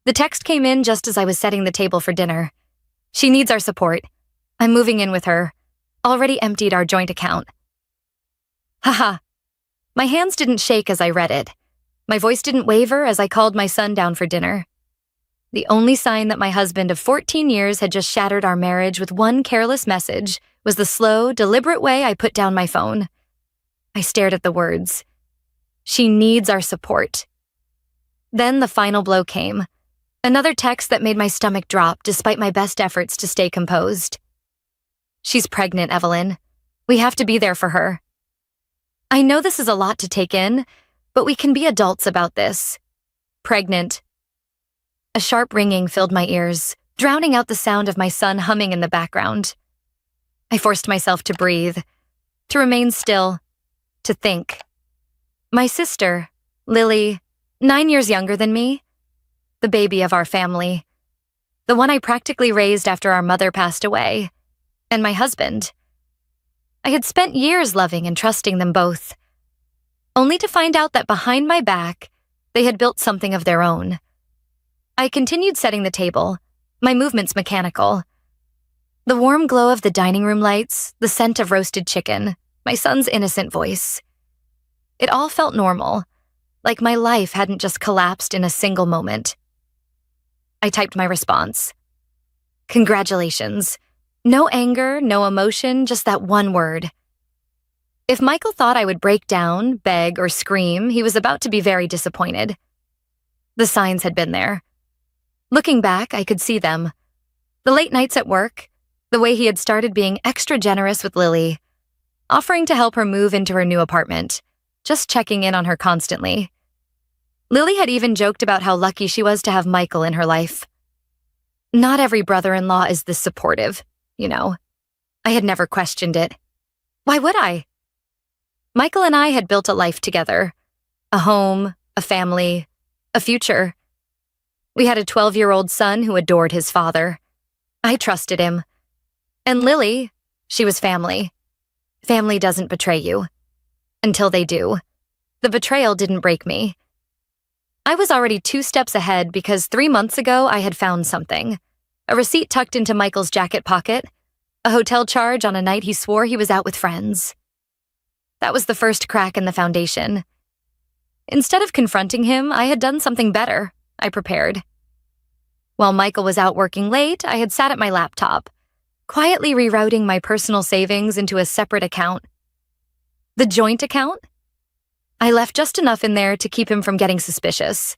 The text came in just as I was setting the table for dinner. She needs our support. I'm moving in with her. Already emptied our joint account. Haha. My hands didn't shake as I read it. My voice didn't waver as I called my son down for dinner. The only sign that my husband of 14 years had just shattered our marriage with one careless message was the slow, deliberate way I put down my phone. I stared at the words. She needs our support. Then the final blow came. Another text that made my stomach drop despite my best efforts to stay composed. She's pregnant, Evelyn. We have to be there for her. I know this is a lot to take in, but we can be adults about this. Pregnant. A sharp ringing filled my ears, drowning out the sound of my son humming in the background. I forced myself to breathe, to remain still, to think. My sister, Lily, 9 years younger than me, the baby of our family, the one I practically raised after our mother passed away, and my husband. I had spent years loving and trusting them both, only to find out that behind my back, they had built something of their own. I continued setting the table, my movements mechanical. The warm glow of the dining room lights, the scent of roasted chicken, my son's innocent voice. It all felt normal, like my life hadn't just collapsed in a single moment. I typed my response. Congratulations. No anger, no emotion, just that one word. If Michael thought I would break down, beg, or scream, he was about to be very disappointed. The signs had been there. Looking back, I could see them. The late nights at work, the way he had started being extra generous with Lily, offering to help her move into her new apartment, just checking in on her constantly. Lily had even joked about how lucky she was to have Michael in her life. Not every brother-in-law is this supportive, you know. I had never questioned it. Why would I? Michael and I had built a life together. A home, a family, a future. We had a 12-year-old son who adored his father. I trusted him. And Lily, she was family. Family doesn't betray you. Until they do. The betrayal didn't break me. I was already 2 steps ahead because 3 months ago I had found something. A receipt tucked into Michael's jacket pocket. A hotel charge on a night he swore he was out with friends. That was the first crack in the foundation. Instead of confronting him, I had done something better. I prepared. While Michael was out working late, I had sat at my laptop, quietly rerouting my personal savings into a separate account. The joint account? I left just enough in there to keep him from getting suspicious.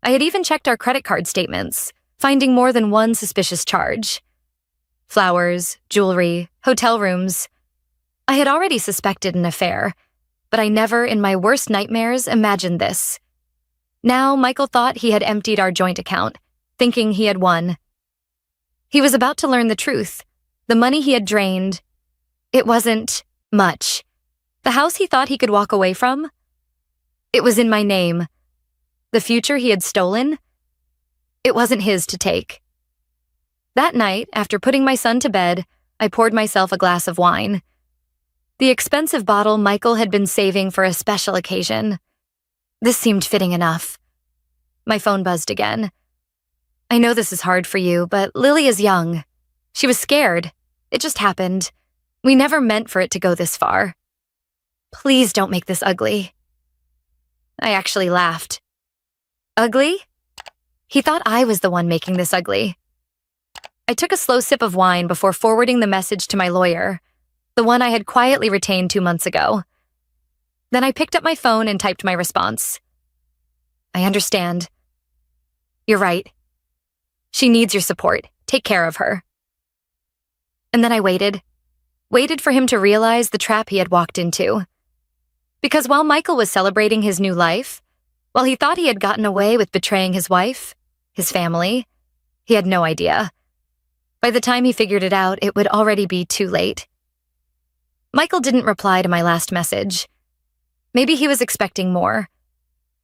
I had even checked our credit card statements, finding more than one suspicious charge. Flowers, jewelry, hotel rooms. I had already suspected an affair, but I never, in my worst nightmares, imagined this. Now, Michael thought he had emptied our joint account, thinking he had won. He was about to learn the truth. The money he had drained, it wasn't much. The house he thought he could walk away from, it was in my name. The future he had stolen, it wasn't his to take. That night, after putting my son to bed, I poured myself a glass of wine. The expensive bottle Michael had been saving for a special occasion. This seemed fitting enough. My phone buzzed again. I know this is hard for you, but Lily is young. She was scared. It just happened. We never meant for it to go this far. Please don't make this ugly. I actually laughed. Ugly? He thought I was the one making this ugly. I took a slow sip of wine before forwarding the message to my lawyer, the one I had quietly retained 2 months ago. Then I picked up my phone and typed my response. I understand. You're right. She needs your support. Take care of her. And then I waited for him to realize the trap he had walked into. Because while Michael was celebrating his new life, while he thought he had gotten away with betraying his wife, his family, he had no idea. By the time he figured it out, it would already be too late. Michael didn't reply to my last message. Maybe he was expecting more.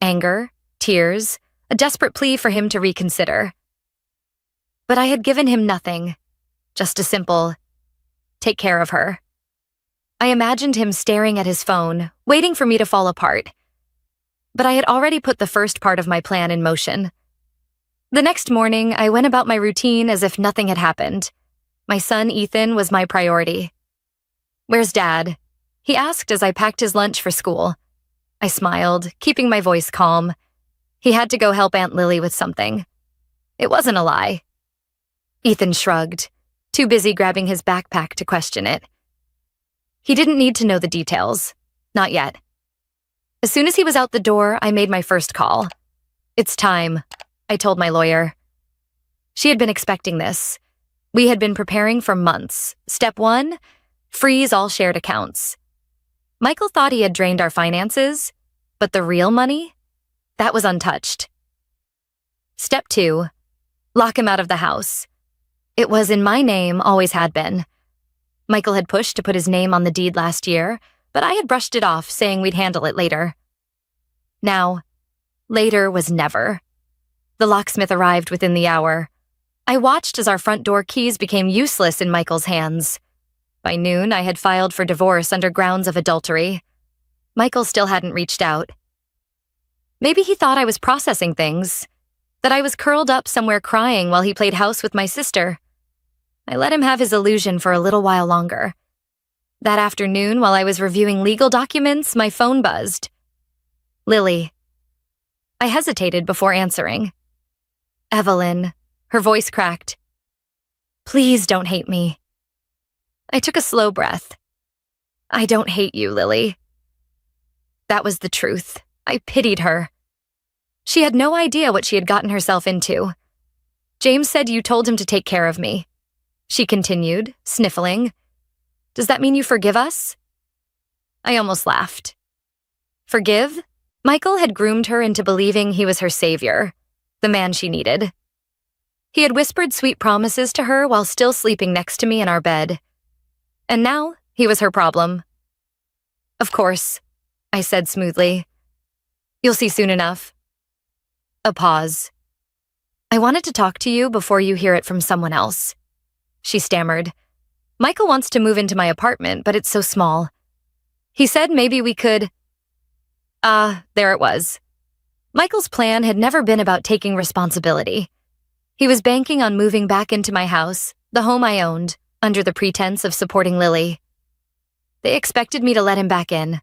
Anger, tears, a desperate plea for him to reconsider. But I had given him nothing. Just a simple, take care of her. I imagined him staring at his phone, waiting for me to fall apart. But I had already put the first part of my plan in motion. The next morning, I went about my routine as if nothing had happened. My son, Ethan, was my priority. "Where's Dad?" he asked as I packed his lunch for school. I smiled, keeping my voice calm. He had to go help Aunt Lily with something. It wasn't a lie. Ethan shrugged, too busy grabbing his backpack to question it. He didn't need to know the details. Not yet. As soon as he was out the door, I made my first call. "It's time," I told my lawyer. She had been expecting this. We had been preparing for months. Step 1, freeze all shared accounts. Michael thought he had drained our finances, but the real money? That was untouched. Step 2, lock him out of the house. It was in my name, always had been. Michael had pushed to put his name on the deed last year, but I had brushed it off, saying we'd handle it later. Now, later was never. The locksmith arrived within the hour. I watched as our front door keys became useless in Michael's hands. By noon, I had filed for divorce under grounds of adultery. Michael still hadn't reached out. Maybe he thought I was processing things, that I was curled up somewhere crying while he played house with my sister. I let him have his illusion for a little while longer. That afternoon, while I was reviewing legal documents, my phone buzzed. Lily. I hesitated before answering. Evelyn. Her voice cracked. Please don't hate me. I took a slow breath. I don't hate you, Lily. That was the truth. I pitied her. She had no idea what she had gotten herself into. James said you told him to take care of me. She continued, sniffling. Does that mean you forgive us? I almost laughed. Forgive? Michael had groomed her into believing he was her savior, the man she needed. He had whispered sweet promises to her while still sleeping next to me in our bed. And now, he was her problem. Of course, I said smoothly. You'll see soon enough. A pause. I wanted to talk to you before you hear it from someone else. She stammered. Michael wants to move into my apartment, but it's so small. He said maybe we could... there it was. Michael's plan had never been about taking responsibility. He was banking on moving back into my house, the home I owned, under the pretense of supporting Lily. They expected me to let him back in.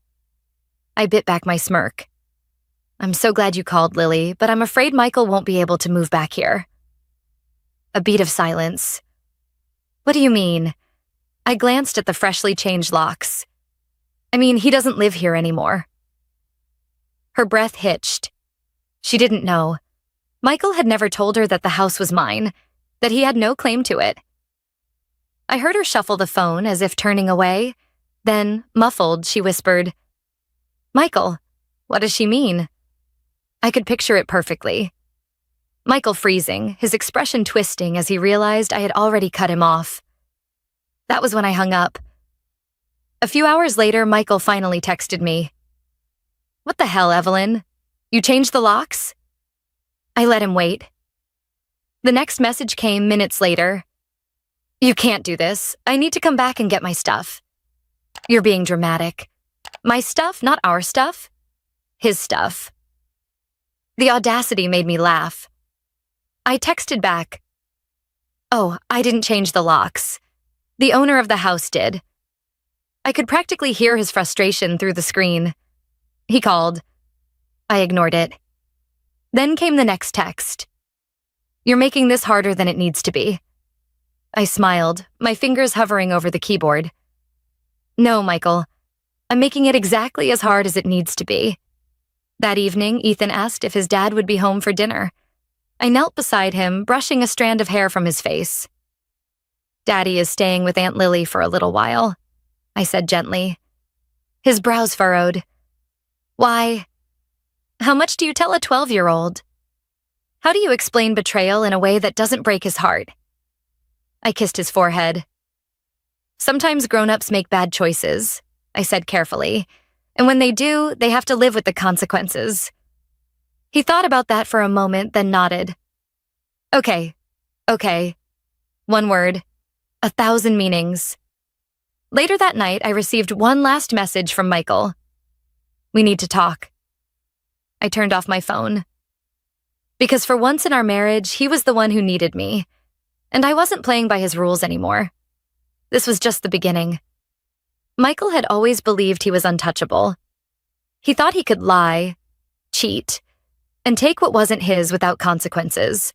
I bit back my smirk. I'm so glad you called, Lily, but I'm afraid Michael won't be able to move back here. A beat of silence. What do you mean? I glanced at the freshly changed locks. I mean, he doesn't live here anymore. Her breath hitched. She didn't know. Michael had never told her that the house was mine, that he had no claim to it. I heard her shuffle the phone as if turning away. Then, muffled, she whispered, Michael, what does she mean? I could picture it perfectly. Michael freezing, his expression twisting as he realized I had already cut him off. That was when I hung up. A few hours later, Michael finally texted me. What the hell, Evelyn? You changed the locks? I let him wait. The next message came minutes later. You can't do this. I need to come back and get my stuff. You're being dramatic. My stuff, not our stuff. His stuff. The audacity made me laugh. I texted back. Oh, I didn't change the locks. The owner of the house did. I could practically hear his frustration through the screen. He called. I ignored it. Then came the next text. You're making this harder than it needs to be. I smiled, my fingers hovering over the keyboard. No, Michael. I'm making it exactly as hard as it needs to be. That evening, Ethan asked if his dad would be home for dinner. I knelt beside him, brushing a strand of hair from his face. Daddy is staying with Aunt Lily for a little while, I said gently. His brows furrowed. Why? How much do you tell a 12-year-old? How do you explain betrayal in a way that doesn't break his heart? I kissed his forehead. Sometimes grown-ups make bad choices, I said carefully, and when they do, they have to live with the consequences. He thought about that for a moment, then nodded. Okay. One word. 1,000 meanings. Later that night, I received one last message from Michael. We need to talk. I turned off my phone. Because for once in our marriage, he was the one who needed me, and I wasn't playing by his rules anymore. This was just the beginning. Michael had always believed he was untouchable. He thought he could lie, cheat, and take what wasn't his without consequences.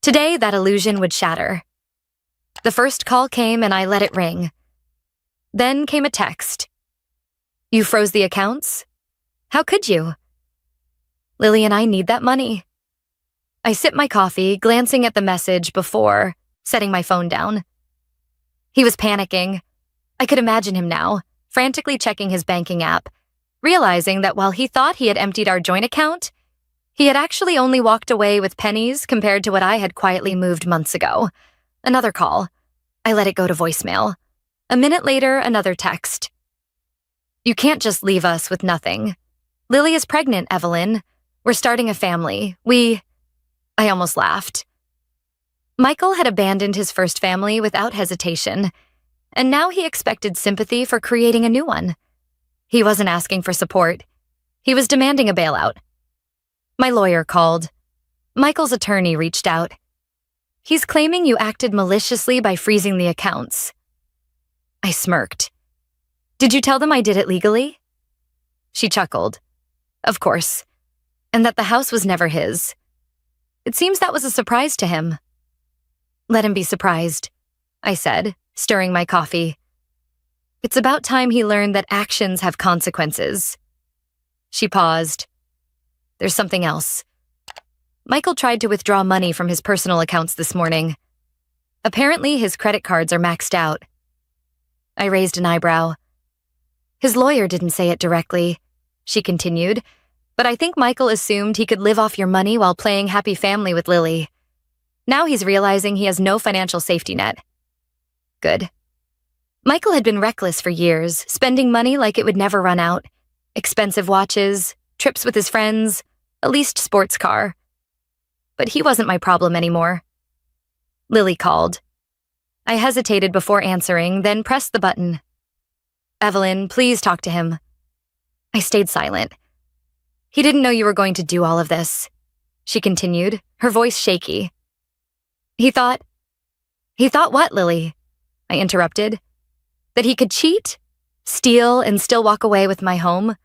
Today, that illusion would shatter. The first call came and I let it ring. Then came a text. "You froze the accounts? How could you?" "Lily and I need that money." I sipped my coffee, glancing at the message before setting my phone down. He was panicking. I could imagine him now, frantically checking his banking app, realizing that while he thought he had emptied our joint account, he had actually only walked away with pennies compared to what I had quietly moved months ago. Another call. I let it go to voicemail. A minute later, another text. "You can't just leave us with nothing. Lily is pregnant, Evelyn. We're starting a family. I almost laughed. Michael had abandoned his first family without hesitation, and now he expected sympathy for creating a new one. He wasn't asking for support. He was demanding a bailout. My lawyer called. Michael's attorney reached out. "He's claiming you acted maliciously by freezing the accounts." I smirked. "Did you tell them I did it legally?" She chuckled. "Of course. And that the house was never his. It seems that was a surprise to him." "Let him be surprised," I said, stirring my coffee. "It's about time he learned that actions have consequences." She paused. "There's something else. Michael tried to withdraw money from his personal accounts this morning. Apparently, his credit cards are maxed out." I raised an eyebrow. "His lawyer didn't say it directly," she continued, "but I think Michael assumed he could live off your money while playing happy family with Lily. Now he's realizing he has no financial safety net." Good. Michael had been reckless for years, spending money like it would never run out. Expensive watches, trips with his friends, a leased sports car. But he wasn't my problem anymore. Lily called. I hesitated before answering, then pressed the button. "Evelyn, please talk to him." I stayed silent. "He didn't know you were going to do all of this," she continued, her voice shaky. He thought what, Lily?" I interrupted. "That he could cheat, steal, and still walk away with my home,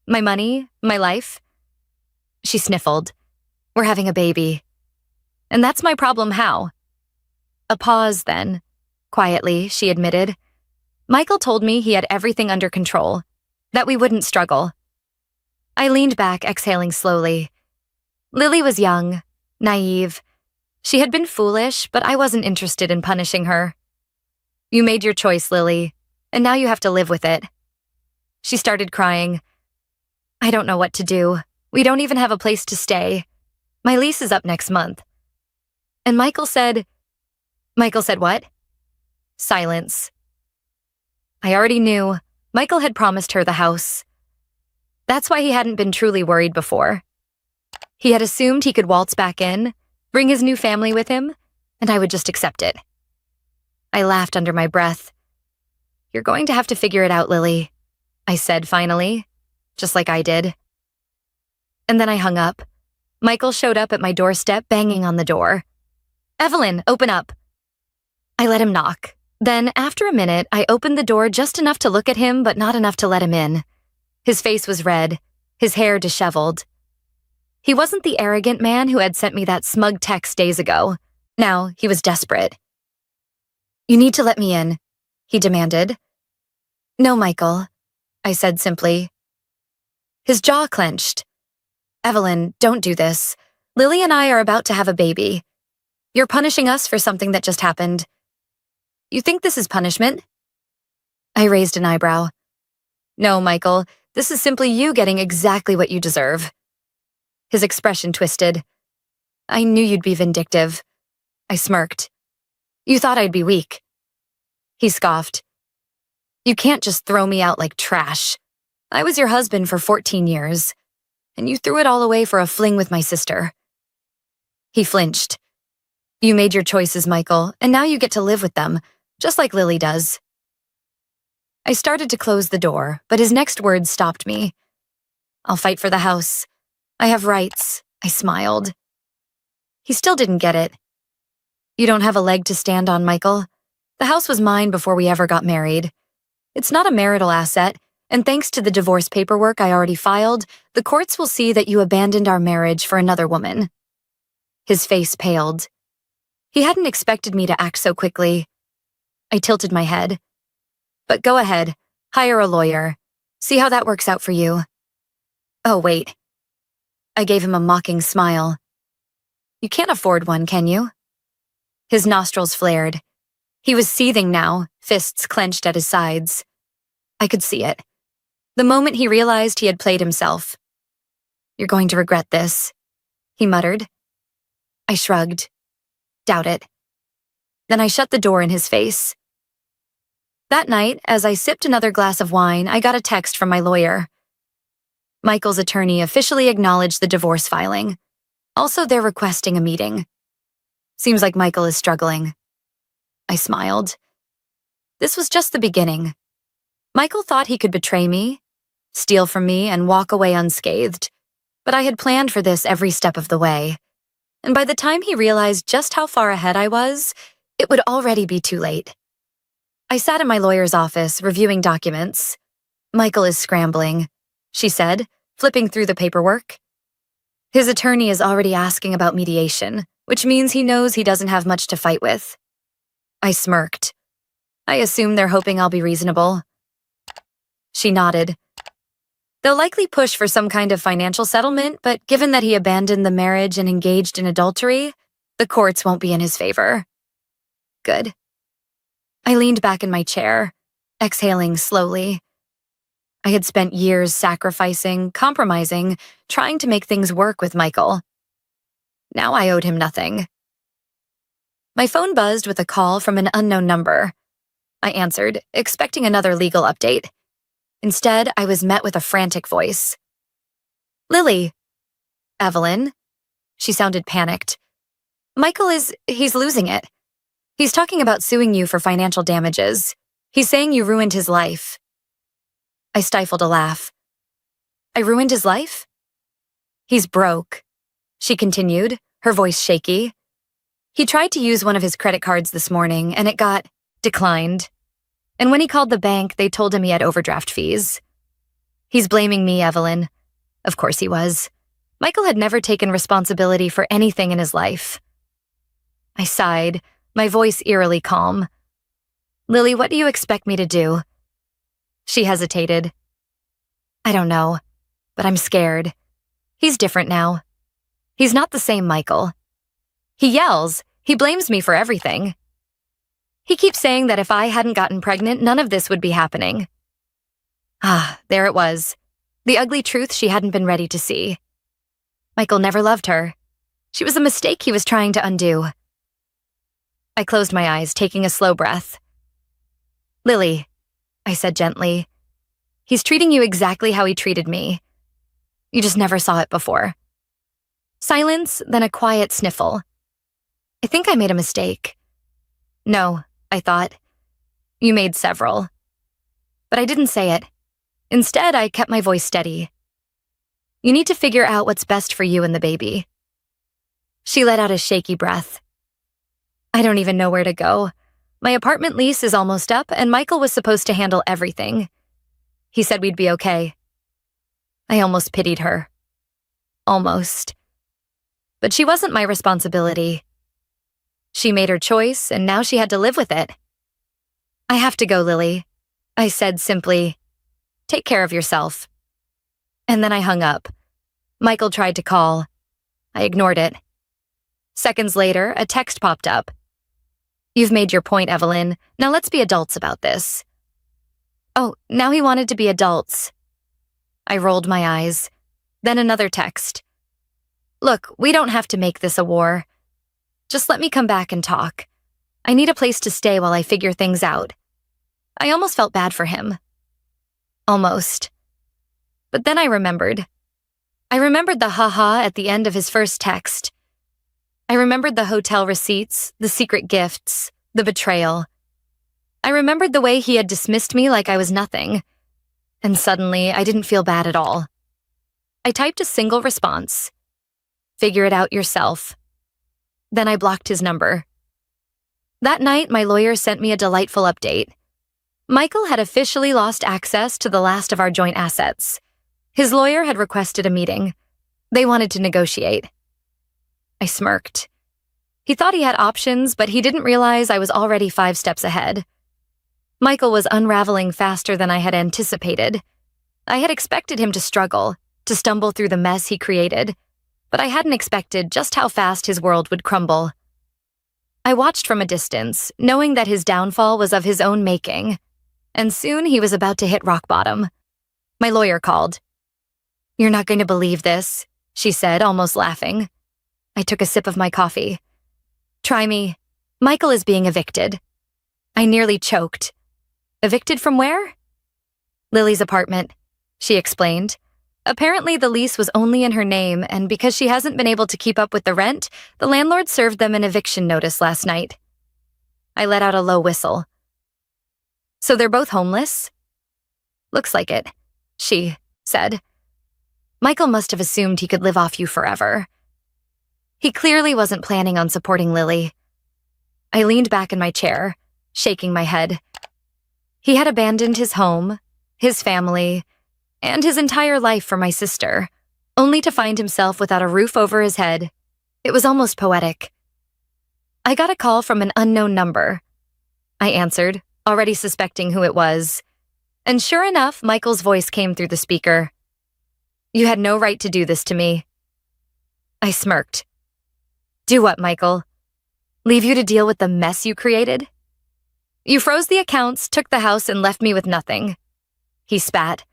my money, my life?" She sniffled. "We're having a baby. And that's my problem how?" A pause then. Quietly, she admitted. "Michael told me he had everything under control, that we wouldn't struggle." I leaned back, exhaling slowly. Lily was young, naive. She had been foolish, but I wasn't interested in punishing her. "You made your choice, Lily, and now you have to live with it." She started crying. "I don't know what to do. We don't even have a place to stay. My lease is up next month." And Michael said what? Silence. I already knew. Michael had promised her the house. That's why he hadn't been truly worried before. He had assumed he could waltz back in, bring his new family with him, and I would just accept it. I laughed under my breath. "You're going to have to figure it out, Lily," I said finally, just like I did. And then I hung up. Michael showed up at my doorstep, banging on the door. "Evelyn, open up." I let him knock. Then, after a minute, I opened the door just enough to look at him, but not enough to let him in. His face was red, his hair disheveled. He wasn't the arrogant man who had sent me that smug text days ago. Now, he was desperate. "You need to let me in," he demanded. "No, Michael," I said simply. His jaw clenched. "Evelyn, don't do this. Lily and I are about to have a baby. You're punishing us for something that just happened. You think this is punishment?" I raised an eyebrow. "No, Michael, this is simply you getting exactly what you deserve." His expression twisted. "I knew you'd be vindictive." I smirked. "You thought I'd be weak." He scoffed. "You can't just throw me out like trash. I was your husband for 14 years, and you threw it all away for a fling with my sister." He flinched. "You made your choices, Michael, and now you get to live with them, just like Lily does." I started to close the door, but his next words stopped me. "I'll fight for the house. I have rights," I smiled. He still didn't get it. You don't have a leg to stand on, Michael. The house was mine before we ever got married. It's not a marital asset, and thanks to the divorce paperwork I already filed, the courts will see that you abandoned our marriage for another woman. His face paled. He hadn't expected me to act so quickly. I tilted my head. But go ahead, hire a lawyer. See how that works out for you. Oh, wait. I gave him a mocking smile. You can't afford one, can you? His nostrils flared. He was seething now, fists clenched at his sides. I could see it. The moment he realized he had played himself. You're going to regret this, he muttered. I shrugged. Doubt it. Then I shut the door in his face. That night, as I sipped another glass of wine, I got a text from my lawyer. Michael's attorney officially acknowledged the divorce filing. Also, they're requesting a meeting. Seems like Michael is struggling. I smiled. This was just the beginning. Michael thought he could betray me, steal from me, and walk away unscathed. But I had planned for this every step of the way. And by the time he realized just how far ahead I was, it would already be too late. I sat in my lawyer's office, reviewing documents. Michael is scrambling, she said, flipping through the paperwork. His attorney is already asking about mediation, which means he knows he doesn't have much to fight with. I smirked. I assume they're hoping I'll be reasonable. She nodded. They'll likely push for some kind of financial settlement, but given that he abandoned the marriage and engaged in adultery, the courts won't be in his favor. Good. I leaned back in my chair, exhaling slowly. I had spent years sacrificing, compromising, trying to make things work with Michael. Now I owed him nothing. My phone buzzed with a call from an unknown number. I answered, expecting another legal update. Instead, I was met with a frantic voice. Lily. Evelyn. She sounded panicked. Michael he's losing it. He's talking about suing you for financial damages. He's saying you ruined his life. I stifled a laugh. I ruined his life? He's broke, she continued, her voice shaky. He tried to use one of his credit cards this morning, and it got declined. And when he called the bank, they told him he had overdraft fees. He's blaming me, Evelyn. Of course he was. Michael had never taken responsibility for anything in his life. I sighed, my voice eerily calm. Lily, what do you expect me to do? She hesitated. I don't know, but I'm scared. He's different now. He's not the same Michael. He yells. He blames me for everything. He keeps saying that if I hadn't gotten pregnant, none of this would be happening. Ah, there it was. The ugly truth she hadn't been ready to see. Michael never loved her. She was a mistake he was trying to undo. I closed my eyes, taking a slow breath. Lily, I said gently, he's treating you exactly how he treated me. You just never saw it before. Silence, then a quiet sniffle. I think I made a mistake. No, I thought. You made several. But I didn't say it. Instead, I kept my voice steady. You need to figure out what's best for you and the baby. She let out a shaky breath. I don't even know where to go. My apartment lease is almost up, and Michael was supposed to handle everything. He said we'd be okay. I almost pitied her. Almost. But she wasn't my responsibility. She made her choice, and now she had to live with it. I have to go, Lily. I said simply, take care of yourself. And then I hung up. Michael tried to call. I ignored it. Seconds later, a text popped up. You've made your point, Evelyn. Now let's be adults about this. Oh, now he wanted to be adults. I rolled my eyes. Then another text. Look, we don't have to make this a war. Just let me come back and talk. I need a place to stay while I figure things out. I almost felt bad for him. Almost. But then I remembered. I remembered the ha-ha at the end of his first text. I remembered the hotel receipts, the secret gifts, the betrayal. I remembered the way he had dismissed me like I was nothing. And suddenly, I didn't feel bad at all. I typed a single response. Figure it out yourself. Then I blocked his number. That night, my lawyer sent me a delightful update. Michael had officially lost access to the last of our joint assets. His lawyer had requested a meeting. They wanted to negotiate. I smirked. He thought he had options, but he didn't realize I was already 5 steps ahead. Michael was unraveling faster than I had anticipated. I had expected him to struggle, to stumble through the mess he created, but I hadn't expected just how fast his world would crumble. I watched from a distance, knowing that his downfall was of his own making, and soon he was about to hit rock bottom. My lawyer called. "You're not going to believe this," she said, almost laughing. I took a sip of my coffee. "Try me. Michael is being evicted." I nearly choked. Evicted from where? Lily's apartment, she explained. Apparently the lease was only in her name, and because she hasn't been able to keep up with the rent, the landlord served them an eviction notice last night. I let out a low whistle. "So they're both homeless?" "Looks like it," she said. "Michael must have assumed he could live off you forever." He clearly wasn't planning on supporting Lily. I leaned back in my chair, shaking my head. He had abandoned his home, his family, and his entire life for my sister, only to find himself without a roof over his head. It was almost poetic. I got a call from an unknown number. I answered, already suspecting who it was. And sure enough, Michael's voice came through the speaker. "You had no right to do this to me." I smirked. "Do what, Michael? Leave you to deal with the mess you created? You froze the accounts, took the house, and left me with nothing." He spat.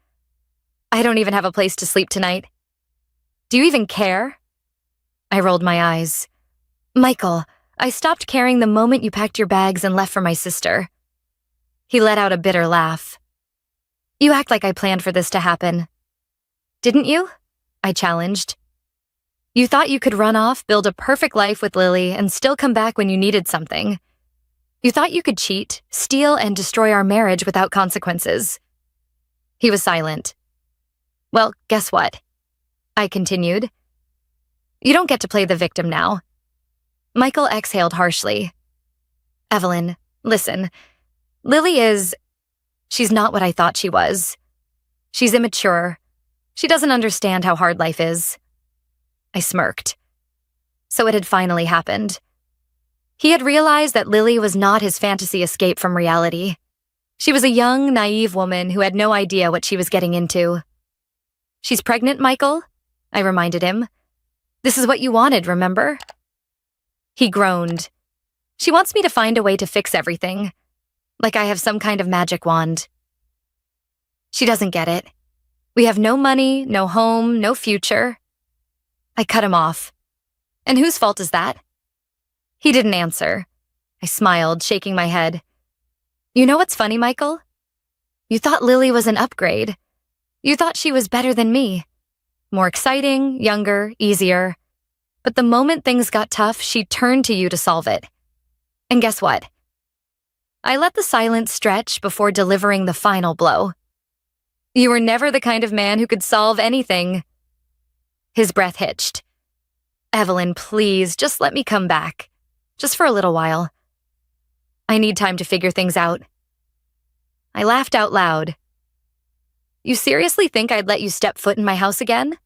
"I don't even have a place to sleep tonight. Do you even care?" I rolled my eyes. "Michael, I stopped caring the moment you packed your bags and left for my sister." He let out a bitter laugh. "You act like I planned for this to happen." "Didn't you?" I challenged. "You thought you could run off, build a perfect life with Lily, and still come back when you needed something. You thought you could cheat, steal, and destroy our marriage without consequences." He was silent. "Well, guess what?" I continued. "You don't get to play the victim now." Michael exhaled harshly. "Evelyn, listen. Lily is... She's not what I thought she was. She's immature. She doesn't understand how hard life is." I smirked. So it had finally happened. He had realized that Lily was not his fantasy escape from reality. She was a young, naive woman who had no idea what she was getting into. "She's pregnant, Michael," I reminded him. "This is what you wanted, remember?" He groaned. "She wants me to find a way to fix everything, like I have some kind of magic wand." "She doesn't get it. We have no money, no home, no future." I cut him off. "And whose fault is that?" He didn't answer. I smiled, shaking my head. "You know what's funny, Michael? You thought Lily was an upgrade. You thought she was better than me. More exciting, younger, easier. But the moment things got tough, she turned to you to solve it. And guess what? I let the silence stretch before delivering the final blow. You were never the kind of man who could solve anything." His breath hitched. "Evelyn, please, just let me come back. Just for a little while. I need time to figure things out." I laughed out loud. "You seriously think I'd let you step foot in my house again?"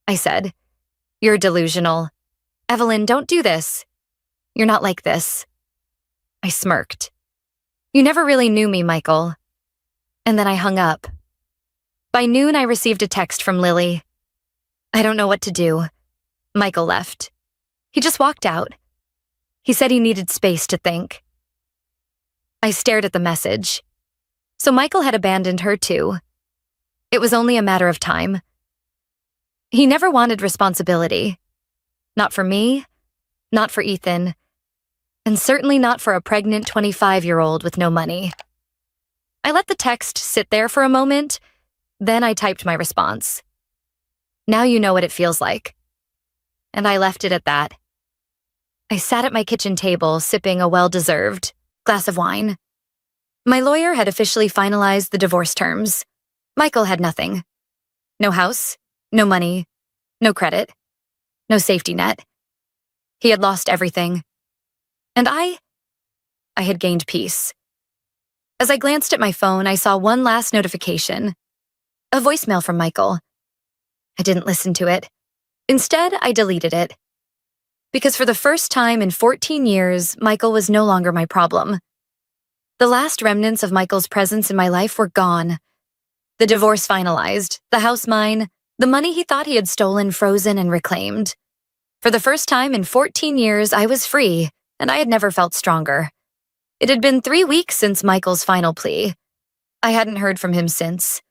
I said. "You're delusional. Evelyn, don't do this. You're not like this." I smirked. "You never really knew me, Michael." And then I hung up. By noon, I received a text from Lily. "I don't know what to do." Michael left. He just walked out. He said he needed space to think. I stared at the message. So Michael had abandoned her too. It was only a matter of time. He never wanted responsibility. Not for me, not for Ethan, and certainly not for a pregnant 25-year-old with no money. I let the text sit there for a moment, then I typed my response. "Now you know what it feels like." And I left it at that. I sat at my kitchen table, sipping a well-deserved glass of wine. My lawyer had officially finalized the divorce terms. Michael had nothing. No house, no money, no credit, no safety net. He had lost everything. And I had gained peace. As I glanced at my phone, I saw one last notification. A voicemail from Michael. I didn't listen to it. Instead, I deleted it. Because for the first time in 14 years, Michael was no longer my problem. The last remnants of Michael's presence in my life were gone. The divorce finalized, the house mine, the money he thought he had stolen frozen and reclaimed. For the first time in 14 years, I was free, and I had never felt stronger. It had been 3 weeks since Michael's final plea. I hadn't heard from him since.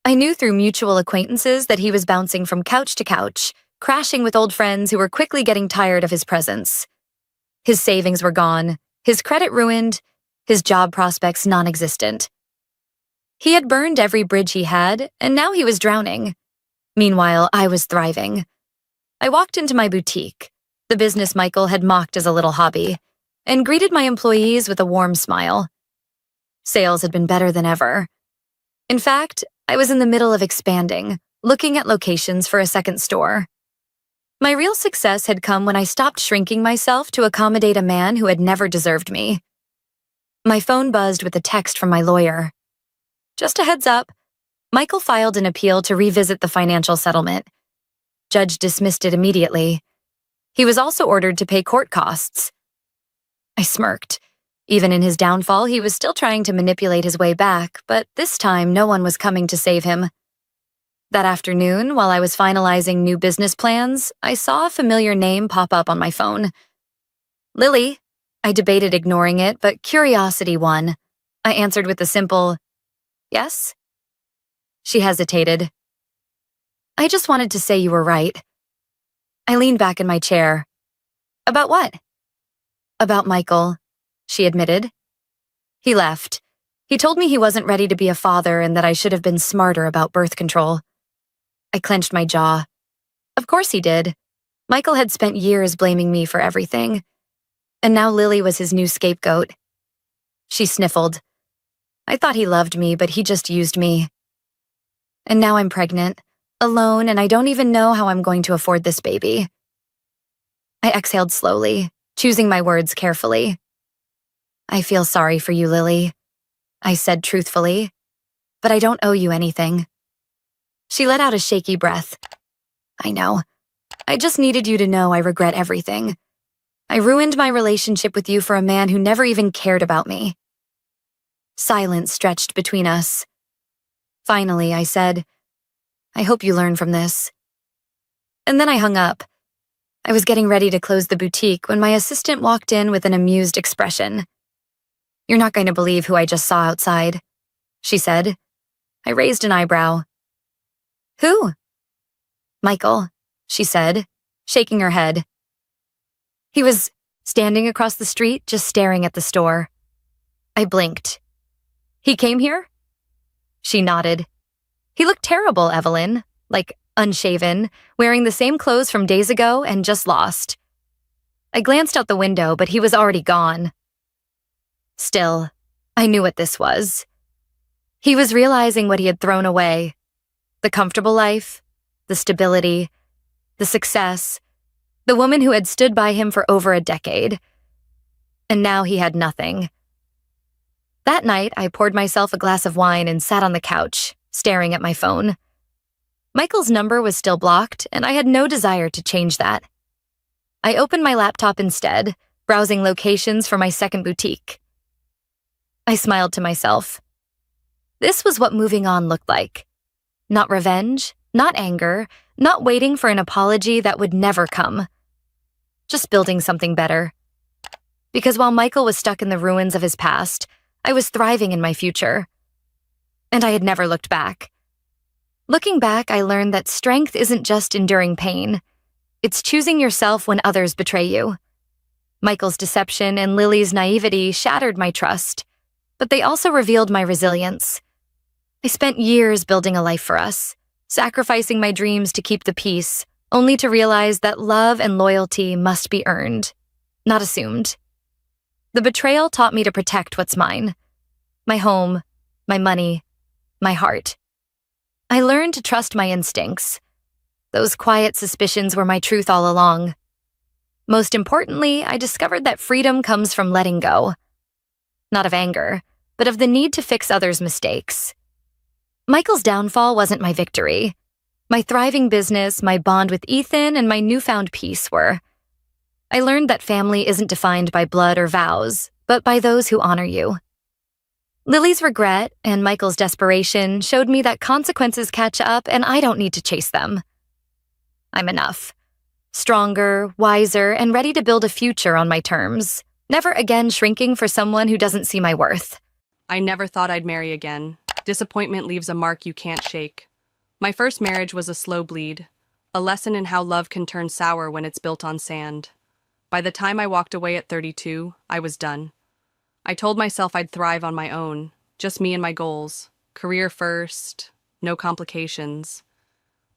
I knew through mutual acquaintances that he was bouncing from couch to couch, crashing with old friends who were quickly getting tired of his presence. His savings were gone, his credit ruined, his job prospects non-existent. He had burned every bridge he had, and now he was drowning. Meanwhile, I was thriving. I walked into my boutique, the business Michael had mocked as a little hobby, and greeted my employees with a warm smile. Sales had been better than ever. In fact, I was in the middle of expanding, looking at locations for a second store. My real success had come when I stopped shrinking myself to accommodate a man who had never deserved me. My phone buzzed with a text from my lawyer. Just a heads up, Michael filed an appeal to revisit the financial settlement. Judge dismissed it immediately. He was also ordered to pay court costs. I smirked. Even in his downfall, he was still trying to manipulate his way back, but this time no one was coming to save him. That afternoon, while I was finalizing new business plans, I saw a familiar name pop up on my phone. Lily. I debated ignoring it, but curiosity won. I answered with a simple, "Yes?" She hesitated. "I just wanted to say you were right." I leaned back in my chair. "About what?" "About Michael," she admitted. He left. He told me he wasn't ready to be a father and that I should have been smarter about birth control. I clenched my jaw. Of course he did. Michael had spent years blaming me for everything. And now Lily was his new scapegoat. She sniffled. I thought he loved me, but he just used me. And now I'm pregnant, alone, and I don't even know how I'm going to afford this baby. I exhaled slowly, choosing my words carefully. "I feel sorry for you, Lily," I said truthfully, "but I don't owe you anything." She let out a shaky breath. "I know. I just needed you to know I regret everything. I ruined my relationship with you for a man who never even cared about me." Silence stretched between us. Finally, I said, "I hope you learn from this." And then I hung up. I was getting ready to close the boutique when my assistant walked in with an amused expression. "You're not going to believe who I just saw outside," she said. I raised an eyebrow. "Who?" "Michael," she said, shaking her head. He was standing across the street, just staring at the store. I blinked. "He came here?" She nodded. "He looked terrible, Evelyn, like unshaven, wearing the same clothes from days ago and just lost." I glanced out the window, but he was already gone. Still, I knew what this was. He was realizing what he had thrown away. The comfortable life, the stability, the success, the woman who had stood by him for over a decade. And now he had nothing. That night, I poured myself a glass of wine and sat on the couch, staring at my phone. Michael's number was still blocked, and I had no desire to change that. I opened my laptop instead, browsing locations for my second boutique. I smiled to myself. This was what moving on looked like. Not revenge, not anger, not waiting for an apology that would never come. Just building something better. Because while Michael was stuck in the ruins of his past, I was thriving in my future. And I had never looked back. Looking back, I learned that strength isn't just enduring pain. It's choosing yourself when others betray you. Michael's deception and Lily's naivety shattered my trust, but they also revealed my resilience. I spent years building a life for us, sacrificing my dreams to keep the peace, only to realize that love and loyalty must be earned, not assumed. The betrayal taught me to protect what's mine. My home, my money, my heart. I learned to trust my instincts. Those quiet suspicions were my truth all along. Most importantly, I discovered that freedom comes from letting go. Not of anger, but of the need to fix others' mistakes. Michael's downfall wasn't my victory. My thriving business, my bond with Ethan, and my newfound peace were. I learned that family isn't defined by blood or vows, but by those who honor you. Lily's regret and Michael's desperation showed me that consequences catch up and I don't need to chase them. I'm enough. Stronger, wiser, and ready to build a future on my terms, never again shrinking for someone who doesn't see my worth. I never thought I'd marry again. Disappointment leaves a mark you can't shake. My first marriage was a slow bleed, a lesson in how love can turn sour when it's built on sand. By the time I walked away at 32, I was done. I told myself I'd thrive on my own, just me and my goals, career first, no complications.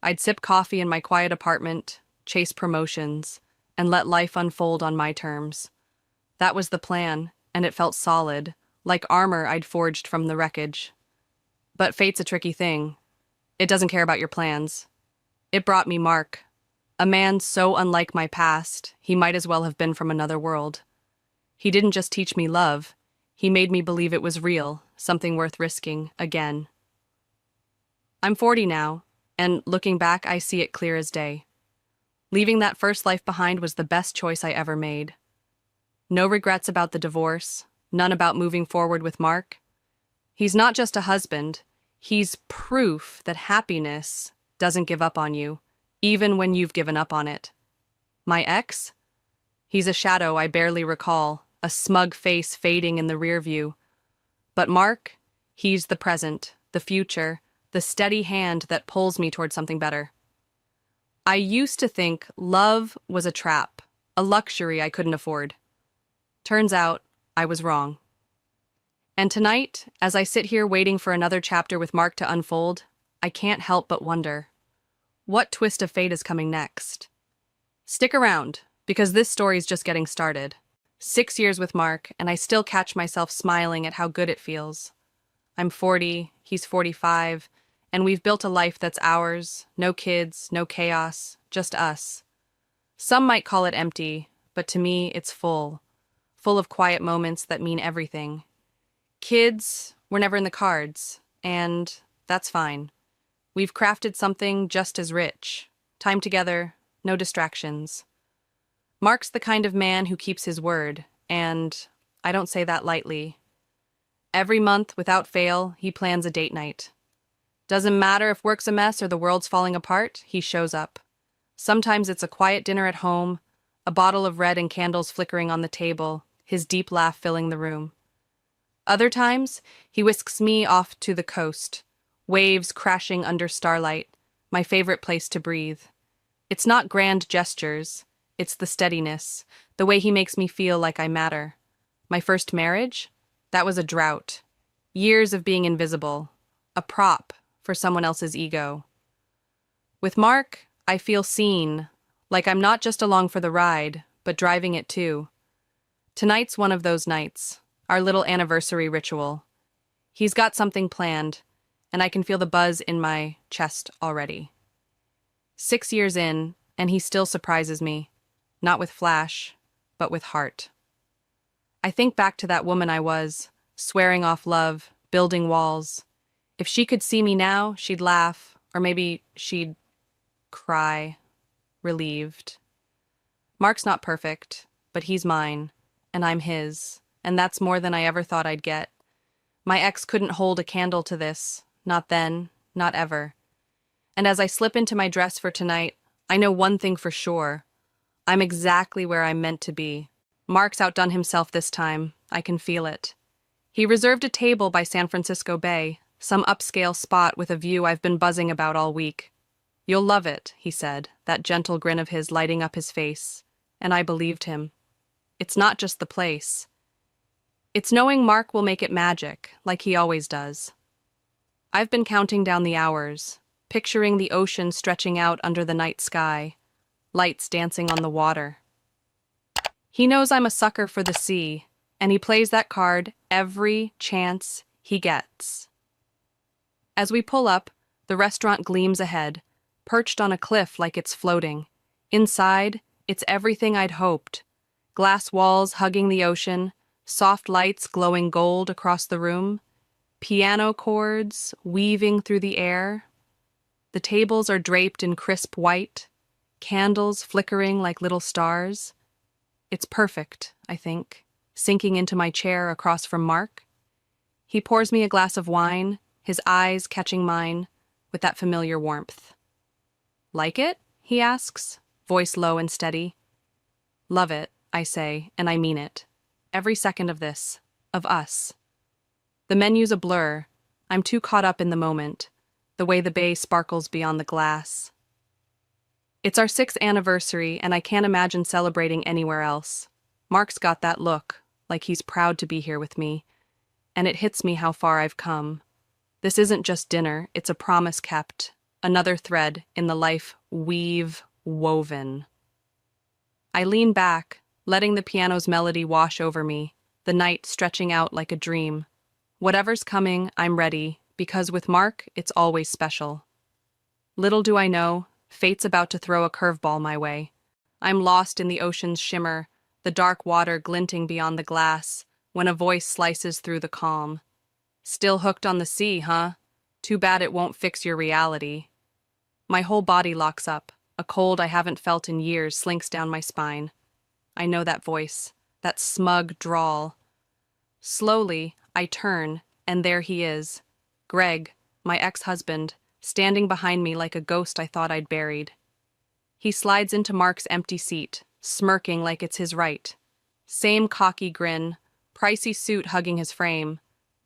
I'd sip coffee in my quiet apartment, chase promotions, and let life unfold on my terms. That was the plan, and it felt solid, like armor I'd forged from the wreckage. But fate's a tricky thing. It doesn't care about your plans. It brought me Mark, a man so unlike my past, he might as well have been from another world. He didn't just teach me love, he made me believe it was real, something worth risking again. I'm 40 now, and looking back, I see it clear as day. Leaving that first life behind was the best choice I ever made. No regrets about the divorce, none about moving forward with Mark. He's not just a husband, he's proof that happiness doesn't give up on you, even when you've given up on it. My ex? He's a shadow I barely recall, a smug face fading in the rear view. But Mark? He's the present, the future, the steady hand that pulls me toward something better. I used to think love was a trap, a luxury I couldn't afford. Turns out, I was wrong. And tonight, as I sit here waiting for another chapter with Mark to unfold, I can't help but wonder, what twist of fate is coming next? Stick around, because this story's just getting started. 6 years with Mark, and I still catch myself smiling at how good it feels. I'm 40, he's 45, and we've built a life that's ours, no kids, no chaos, just us. Some might call it empty, but to me it's full of quiet moments that mean everything. Kids were never in the cards, and that's fine. We've crafted something just as rich. Time together, no distractions. Mark's the kind of man who keeps his word, and I don't say that lightly. Every month, without fail, he plans a date night. Doesn't matter if work's a mess or the world's falling apart, he shows up. Sometimes it's a quiet dinner at home, a bottle of red and candles flickering on the table, his deep laugh filling the room. Other times, he whisks me off to the coast, waves crashing under starlight, my favorite place to breathe. It's not grand gestures, it's the steadiness, the way he makes me feel like I matter. My first marriage? That was a drought. Years of being invisible, a prop for someone else's ego. With Mark, I feel seen, like I'm not just along for the ride, but driving it too. Tonight's one of those nights, our little anniversary ritual. He's got something planned, and I can feel the buzz in my chest already. 6 years in, and he still surprises me, not with flash, but with heart. I think back to that woman I was, swearing off love, building walls. If she could see me now, she'd laugh, or maybe she'd cry, relieved. Mark's not perfect, but he's mine, and I'm his, and that's more than I ever thought I'd get. My ex couldn't hold a candle to this, not then, not ever. And as I slip into my dress for tonight, I know one thing for sure. I'm exactly where I'm meant to be. Mark's outdone himself this time. I can feel it. He reserved a table by San Francisco Bay, some upscale spot with a view I've been buzzing about all week. "You'll love it," he said, that gentle grin of his lighting up his face. And I believed him. It's not just the place. It's knowing Mark will make it magic, like he always does. I've been counting down the hours, picturing the ocean stretching out under the night sky, lights dancing on the water. He knows I'm a sucker for the sea, and he plays that card every chance he gets. As we pull up, the restaurant gleams ahead, perched on a cliff like it's floating. Inside, It's everything I'd hoped. Glass walls hugging the ocean, soft lights glowing gold across the room, piano chords weaving through the air. The tables are draped in crisp white, candles flickering like little stars. It's perfect, I think, sinking into my chair across from Mark. He pours me a glass of wine, his eyes catching mine with that familiar warmth. Like it? He asks, voice low and steady. Love it, I say, and I mean it. Every second of this, of us. The menu's a blur. I'm too caught up in the moment, the way the bay sparkles beyond the glass. It's our 6th anniversary, and I can't imagine celebrating anywhere else. Mark's got that look, like he's proud to be here with me, and it hits me how far I've come. This isn't just dinner, it's a promise kept, another thread in the life we've woven. I lean back, letting the piano's melody wash over me, the night stretching out like a dream. Whatever's coming, I'm ready, because with Mark, it's always special. Little do I know, fate's about to throw a curveball my way. I'm lost in the ocean's shimmer, the dark water glinting beyond the glass, when a voice slices through the calm. Still hooked on the sea, huh? Too bad it won't fix your reality. My whole body locks up. A cold I haven't felt in years slinks down my spine. I know that voice, that smug drawl. Slowly, I turn, and there he is. Greg, my ex-husband, standing behind me like a ghost I thought I'd buried. He slides into Mark's empty seat, smirking like it's his right. Same cocky grin, pricey suit hugging his frame,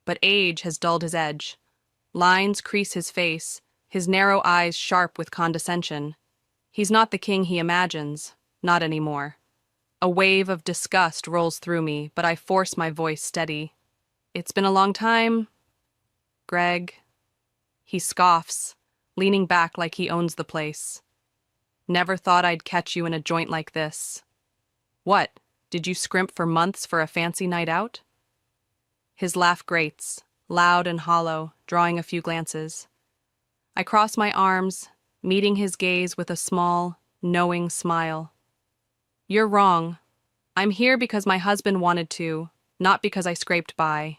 but age has dulled his edge. Lines crease his face, his narrow eyes sharp with condescension. He's not the king he imagines, not anymore. A wave of disgust rolls through me, but I force my voice steady. It's been a long time, Greg. He scoffs, leaning back like he owns the place. Never thought I'd catch you in a joint like this. What, did you scrimp for months for a fancy night out? His laugh grates, loud and hollow, drawing a few glances. I cross my arms, meeting his gaze with a small, knowing smile. You're wrong. I'm here because my husband wanted to, not because I scraped by.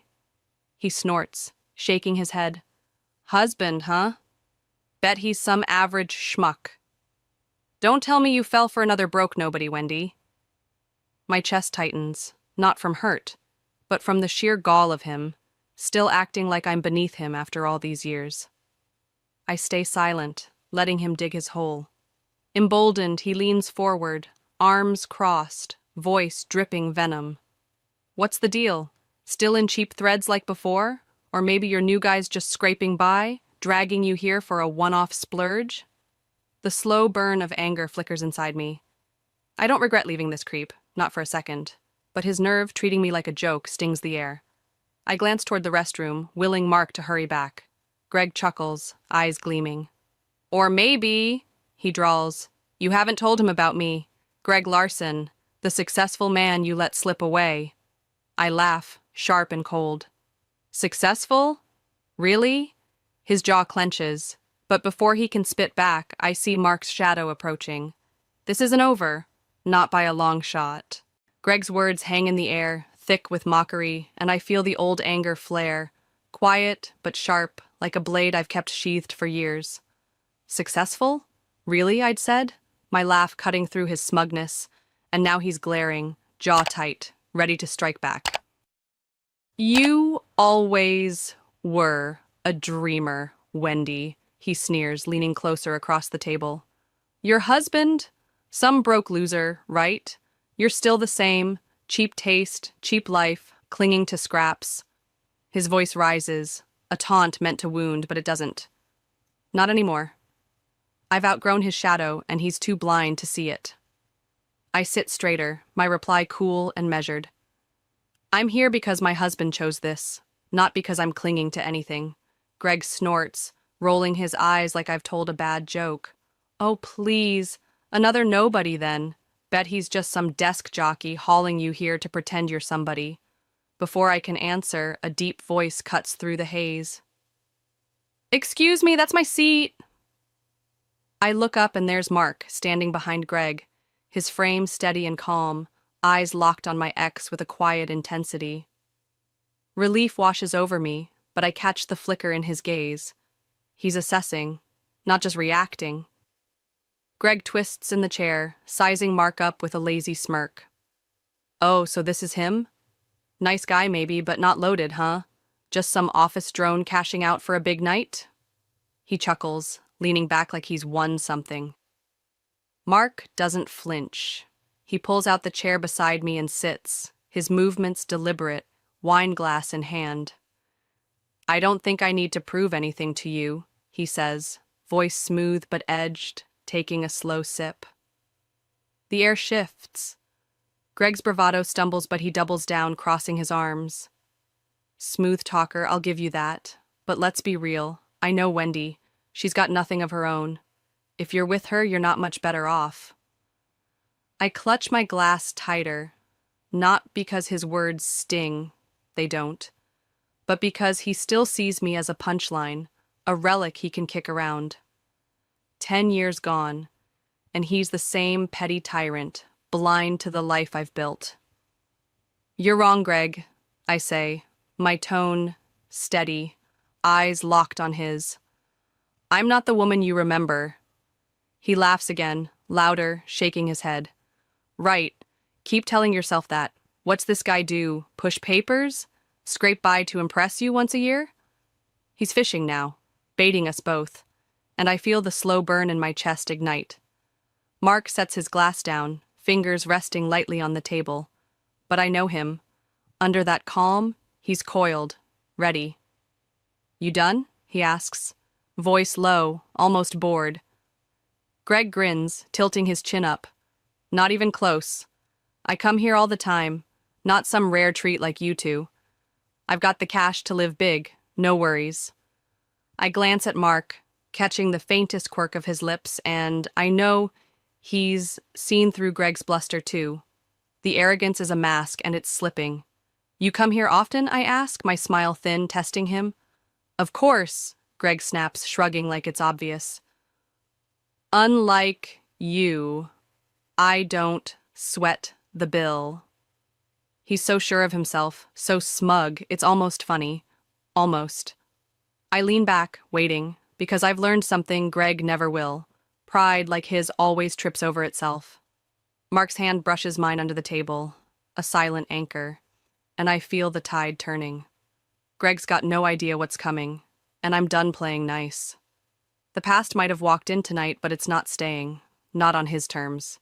He snorts, shaking his head. Husband, huh? Bet he's some average schmuck. Don't tell me you fell for another broke nobody, Wendy. My chest tightens, not from hurt, but from the sheer gall of him, still acting like I'm beneath him after all these years. I stay silent, letting him dig his hole. Emboldened, he leans forward, arms crossed, voice dripping venom. What's the deal? Still in cheap threads like before? Or maybe your new guy's just scraping by, dragging you here for a one-off splurge? The slow burn of anger flickers inside me. I don't regret leaving this creep, not for a second, but his nerve treating me like a joke stings the air. I glance toward the restroom, willing Mark to hurry back. Greg chuckles, eyes gleaming. Or maybe, he drawls, you haven't told him about me. Greg Larson, the successful man you let slip away. I laugh, sharp and cold. Successful? Really? His jaw clenches, but before he can spit back, I see Mark's shadow approaching. This isn't over, not by a long shot. Greg's words hang in the air, thick with mockery, and I feel the old anger flare, quiet but sharp, like a blade I've kept sheathed for years. Successful? Really, I'd said, my laugh cutting through his smugness, and now he's glaring, jaw tight, ready to strike back. You always were a dreamer, Wendy, he sneers, leaning closer across the table. Your husband? Some broke loser, right? You're still the same, cheap taste, cheap life, clinging to scraps. His voice rises, a taunt meant to wound, but it doesn't. Not anymore. I've outgrown his shadow, and he's too blind to see it. I sit straighter, my reply cool and measured. I'm here because my husband chose this, not because I'm clinging to anything. Greg snorts, rolling his eyes like I've told a bad joke. Oh, please, another nobody then. Bet he's just some desk jockey hauling you here to pretend you're somebody. Before I can answer, a deep voice cuts through the haze. Excuse me, that's my seat. I look up and there's Mark, standing behind Greg, his frame steady and calm, eyes locked on my ex with a quiet intensity. Relief washes over me, but I catch the flicker in his gaze. He's assessing, not just reacting. Greg twists in the chair, sizing Mark up with a lazy smirk. Oh, so this is him? Nice guy maybe, but not loaded, huh? Just some office drone cashing out for a big night? He chuckles, leaning back like he's won something. Mark doesn't flinch. He pulls out the chair beside me and sits, his movements deliberate, wine glass in hand. I don't think I need to prove anything to you, he says, voice smooth but edged, taking a slow sip. The air shifts. Greg's bravado stumbles, but he doubles down, crossing his arms. Smooth talker, I'll give you that. But let's be real. I know Wendy. She's got nothing of her own. If you're with her, you're not much better off. I clutch my glass tighter, not because his words sting, they don't, but because he still sees me as a punchline, a relic he can kick around. 10 years gone, and he's the same petty tyrant, blind to the life I've built. You're wrong, Greg, I say, my tone steady, eyes locked on his. I'm not the woman you remember. He laughs again, louder, shaking his head. Right, keep telling yourself that. What's this guy do? Push papers? Scrape by to impress you once a year? He's fishing now, baiting us both, and I feel the slow burn in my chest ignite. Mark sets his glass down, fingers resting lightly on the table. But I know him. Under that calm, he's coiled, ready. You done? He asks, voice low, almost bored. Greg grins, tilting his chin up. Not even close. I come here all the time, not some rare treat like you two. I've got the cash to live big, no worries. I glance at Mark, catching the faintest quirk of his lips, and I know he's seen through Greg's bluster too. The arrogance is a mask, and it's slipping. You come here often, I ask, my smile thin, testing him. Of course, Greg snaps, shrugging like it's obvious. Unlike you, I don't sweat the bill. He's so sure of himself, so smug, it's almost funny. Almost. I lean back, waiting, because I've learned something Greg never will. Pride, like his, always trips over itself. Mark's hand brushes mine under the table, a silent anchor, and I feel the tide turning. Greg's got no idea what's coming, and I'm done playing nice. The past might have walked in tonight, but it's not staying, not on his terms.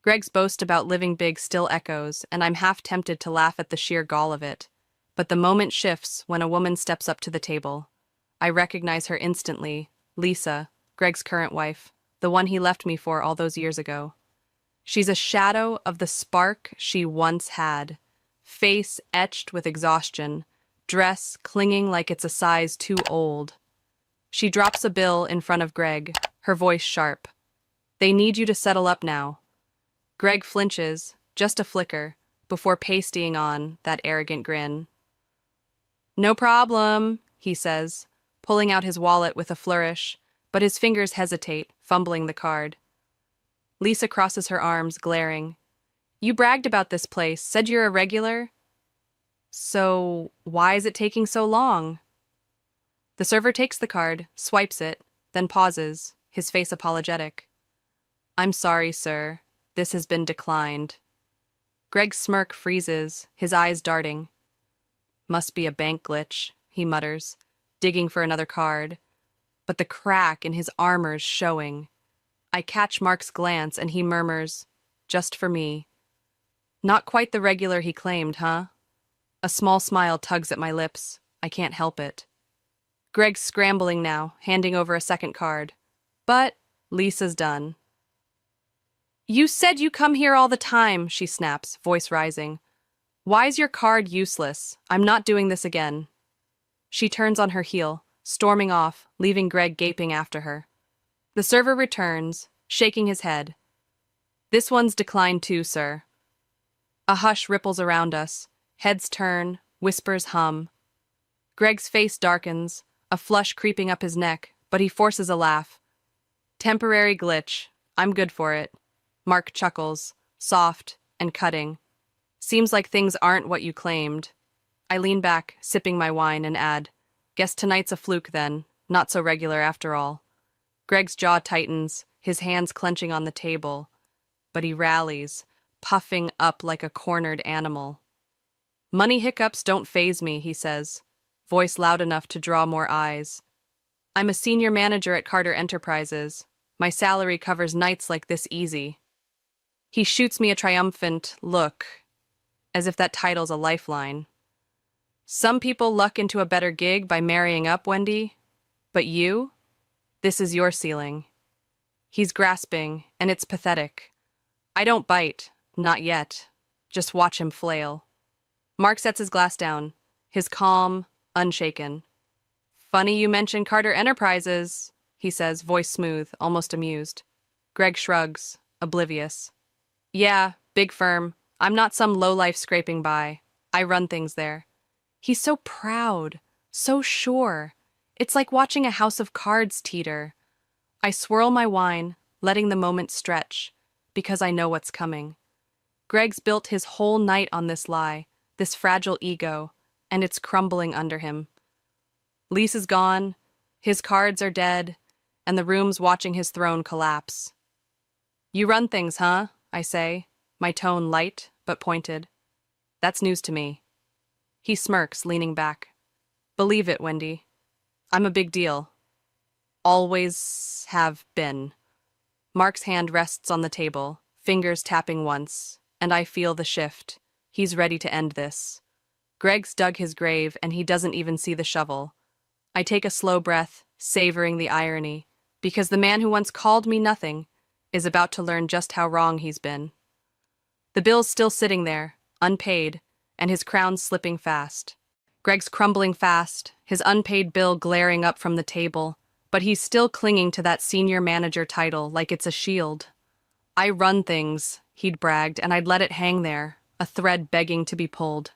Greg's boast about living big still echoes, and I'm half tempted to laugh at the sheer gall of it. But the moment shifts when a woman steps up to the table. I recognize her instantly, Lisa, Greg's current wife, the one he left me for all those years ago. She's a shadow of the spark she once had, face etched with exhaustion, dress clinging like it's a size too old. She drops a bill in front of Greg, her voice sharp. They need you to settle up now. Greg flinches, just a flicker, before pasting on that arrogant grin. No problem, he says, pulling out his wallet with a flourish, but his fingers hesitate, fumbling the card. Lisa crosses her arms, glaring. You bragged about this place, said you're a regular. So why is it taking so long? The server takes the card, swipes it, then pauses, his face apologetic. I'm sorry, sir. This has been declined. Greg's smirk freezes, his eyes darting. Must be a bank glitch, he mutters, digging for another card. But the crack in his armor's showing. I catch Mark's glance and he murmurs, just for me. Not quite the regular he claimed, huh? A small smile tugs at my lips. I can't help it. Greg's scrambling now, handing over a second card. But Lisa's done. You said you come here all the time, she snaps, voice rising. Why's your card useless? I'm not doing this again. She turns on her heel, storming off, leaving Greg gaping after her. The server returns, shaking his head. This one's declined too, sir. A hush ripples around us. Heads turn, whispers hum. Greg's face darkens, a flush creeping up his neck, but he forces a laugh. Temporary glitch. I'm good for it. Mark chuckles. soft and cutting. Seems like things aren't what you claimed. I lean back, sipping my wine, and add, guess tonight's a fluke then, not so regular after all. Greg's jaw tightens, his hands clenching on the table, but he rallies, puffing up like a cornered animal. Money hiccups don't faze me, he says, voice loud enough to draw more eyes. I'm a senior manager at Carter Enterprises. My salary covers nights like this easy. He shoots me a triumphant look, as if that title's a lifeline. Some people luck into a better gig by marrying up, Wendy. But you? This is your ceiling. He's grasping, and it's pathetic. I don't bite, not yet. Just watch him flail. Mark sets his glass down, his calm, unshaken. Funny you mention Carter Enterprises, he says, voice smooth, almost amused. Greg shrugs, oblivious. Yeah, big firm. I'm not some lowlife scraping by. I run things there. He's so proud, so sure. It's like watching a house of cards teeter. I swirl my wine, letting the moment stretch, because I know what's coming. Greg's built his whole night on this lie, this fragile ego, and it's crumbling under him. Lise is gone, his cards are dead, and the room's watching his throne collapse. You run things, huh? I say, my tone light but pointed. That's news to me. He smirks, leaning back. Believe it, Wendy. I'm a big deal. Always have been. Mark's hand rests on the table, fingers tapping once, and I feel the shift. He's ready to end this. Greg's dug his grave, and he doesn't even see the shovel. I take a slow breath, savoring the irony, because the man who once called me nothing is about to learn just how wrong he's been. The bill's still sitting there, unpaid, and his crown's slipping fast. Greg's crumbling fast, his unpaid bill glaring up from the table, but he's still clinging to that senior manager title like it's a shield. I run things, he'd bragged, and I'd let it hang there, a thread begging to be pulled.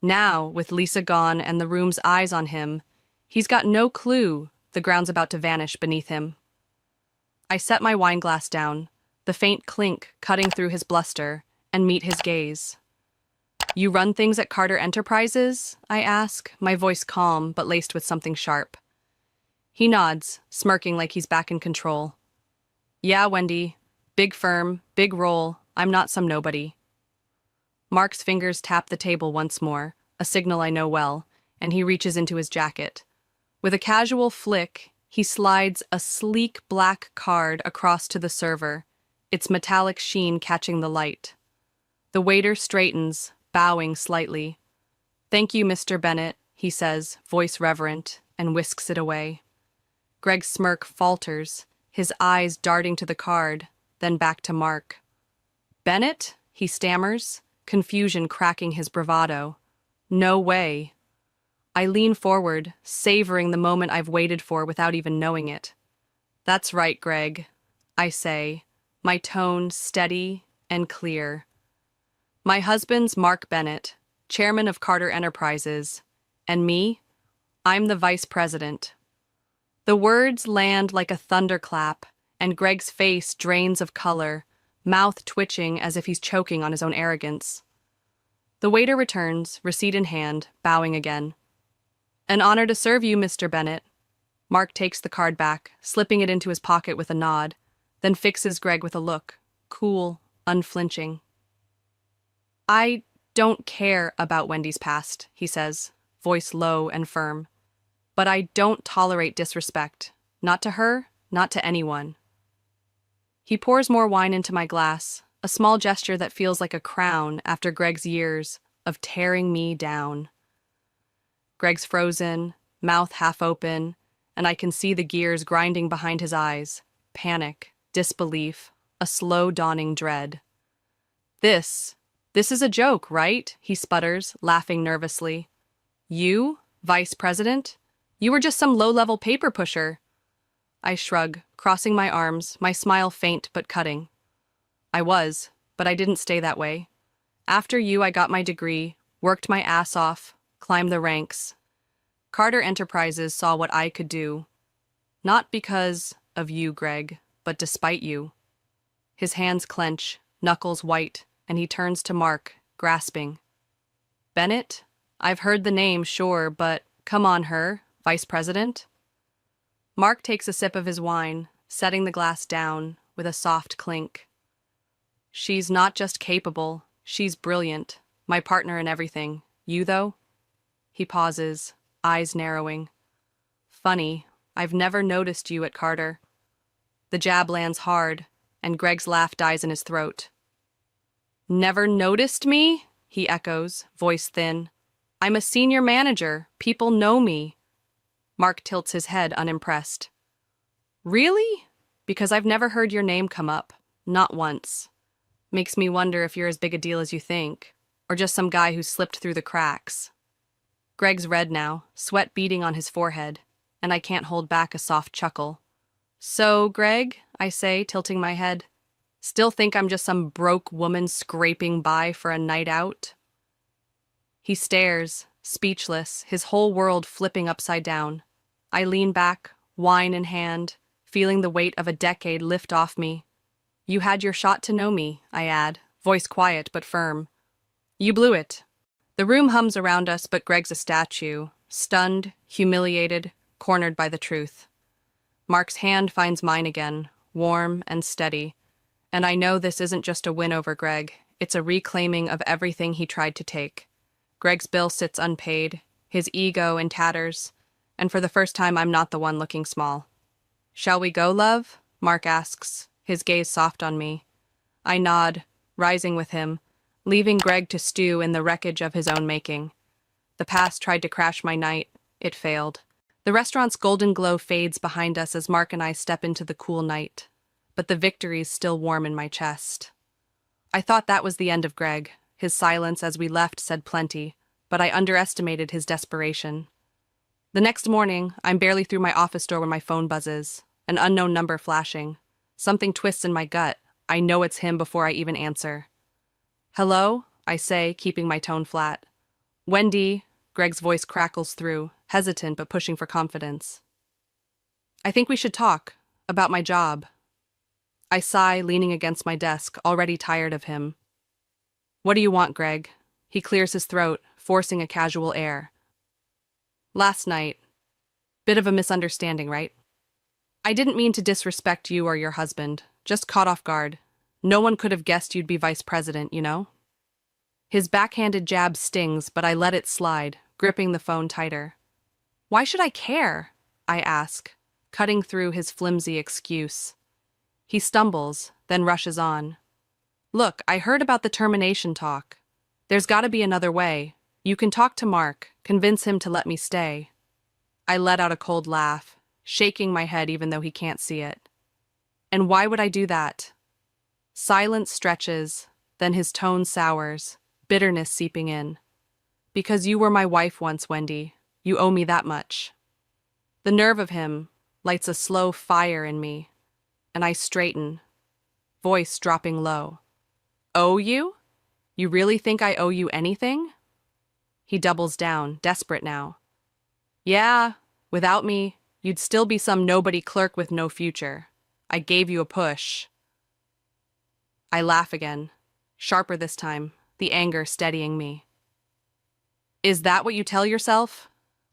Now, with Lisa gone and the room's eyes on him, he's got no clue the ground's about to vanish beneath him. I set my wine glass down, the faint clink cutting through his bluster, and meet his gaze. You run things at Carter Enterprises? I ask, my voice calm but laced with something sharp. He nods, smirking like he's back in control. Yeah, Wendy. Big firm, big role. I'm not some nobody. Mark's fingers tap the table once more, a signal I know well, and he reaches into his jacket. With a casual flick, he slides a sleek black card across to the server, its metallic sheen catching the light. The waiter straightens, bowing slightly. Thank you, Mr. Bennett, he says, voice reverent, and whisks it away. Greg's smirk falters, his eyes darting to the card, then back to Mark. Bennett? He stammers, confusion cracking his bravado. No way. I lean forward, savoring the moment I've waited for without even knowing it. That's right, Greg, I say, my tone steady and clear. My husband's Mark Bennett, chairman of Carter Enterprises, and me, I'm the vice president. The words land like a thunderclap, and Greg's face drains of color, mouth twitching as if he's choking on his own arrogance. The waiter returns, receipt in hand, bowing again. An honor to serve you, Mr. Bennett. Mark takes the card back, slipping it into his pocket with a nod, then fixes Greg with a look, cool, unflinching. I don't care about Wendy's past, he says, voice low and firm. But I don't tolerate disrespect. Not to her, not to anyone. He pours more wine into my glass, a small gesture that feels like a crown after Greg's years of tearing me down. Greg's frozen, mouth half open, and I can see the gears grinding behind his eyes. Panic, disbelief, a slow dawning dread. This is a joke, right? He sputters, laughing nervously. You, vice president? You were just some low-level paper pusher. I shrug, crossing my arms, my smile faint but cutting. I was, but I didn't stay that way. After you, I got my degree, worked my ass off, climbed the ranks. Carter Enterprises saw what I could do. Not because of you, Greg, but despite you. His hands clench, knuckles white, and he turns to Mark, grasping. Bennett? I've heard the name, sure, but come on, her, Vice President? Mark takes a sip of his wine, setting the glass down with a soft clink. She's not just capable, she's brilliant. My partner in everything. You, though? He pauses, eyes narrowing. Funny, I've never noticed you at Carter. The jab lands hard, and Greg's laugh dies in his throat. Never noticed me? He echoes, voice thin. I'm a senior manager. People know me. Mark tilts his head, unimpressed. Really? Because I've never heard your name come up. Not once. Makes me wonder if you're as big a deal as you think, or just some guy who slipped through the cracks. Greg's red now, sweat beading on his forehead, and I can't hold back a soft chuckle. So, Greg, I say, tilting my head, still think I'm just some broke woman scraping by for a night out? He stares, speechless, his whole world flipping upside down. I lean back, wine in hand, feeling the weight of a decade lift off me. You had your shot to know me, I add, voice quiet but firm. You blew it. The room hums around us, but Greg's a statue, stunned, humiliated, cornered by the truth. Mark's hand finds mine again, warm and steady, and I know this isn't just a win over Greg, it's a reclaiming of everything he tried to take. Greg's bill sits unpaid, his ego in tatters, and for the first time I'm not the one looking small. Shall we go, love? Mark asks, his gaze soft on me. I nod, rising with him, leaving Greg to stew in the wreckage of his own making. The past tried to crash my night. It failed. The restaurant's golden glow fades behind us as Mark and I step into the cool night, but the victory's still warm in my chest. I thought that was the end of Greg. His silence as we left said plenty, but I underestimated his desperation. The next morning, I'm barely through my office door when my phone buzzes, an unknown number flashing. Something twists in my gut. I know it's him before I even answer. Hello? I say, keeping my tone flat. Wendy, Greg's voice crackles through, hesitant but pushing for confidence. I think we should talk about my job. I sigh, leaning against my desk, already tired of him. What do you want, Greg? He clears his throat, forcing a casual air. Last night. Bit of a misunderstanding, right? I didn't mean to disrespect you or your husband, just caught off guard. No one could have guessed you'd be vice president, you know? His backhanded jab stings, but I let it slide, gripping the phone tighter. Why should I care? I ask, cutting through his flimsy excuse. He stumbles, then rushes on. Look, I heard about the termination talk. There's gotta be another way. You can talk to Mark, convince him to let me stay. I let out a cold laugh, shaking my head even though he can't see it. And why would I do that? Silence stretches, then his tone sours, bitterness seeping in. Because you were my wife once, Wendy. You owe me that much. The nerve of him lights a slow fire in me, and I straighten, voice dropping low. Owe you? You really think I owe you anything? He doubles down, desperate now. Yeah, without me, you'd still be some nobody clerk with no future. I gave you a push. I laugh again, sharper this time, the anger steadying me. Is that what you tell yourself?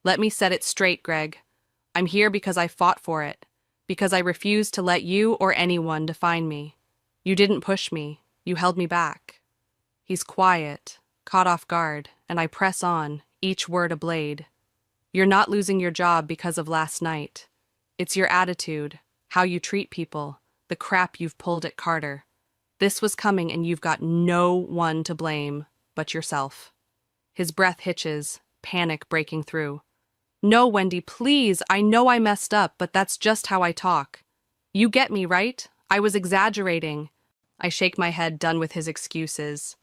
Let me set it straight, Greg. I'm here because I fought for it, because I refused to let you or anyone define me. You didn't push me, you held me back. He's quiet, caught off guard, and I press on, each word a blade. You're not losing your job because of last night. It's your attitude, how you treat people, the crap you've pulled at Carter. This was coming and you've got no one to blame but yourself. His breath hitches, panic breaking through. No, Wendy, please, I know I messed up, but that's just how I talk. You get me, right? I was exaggerating. I shake my head, done with his excuses.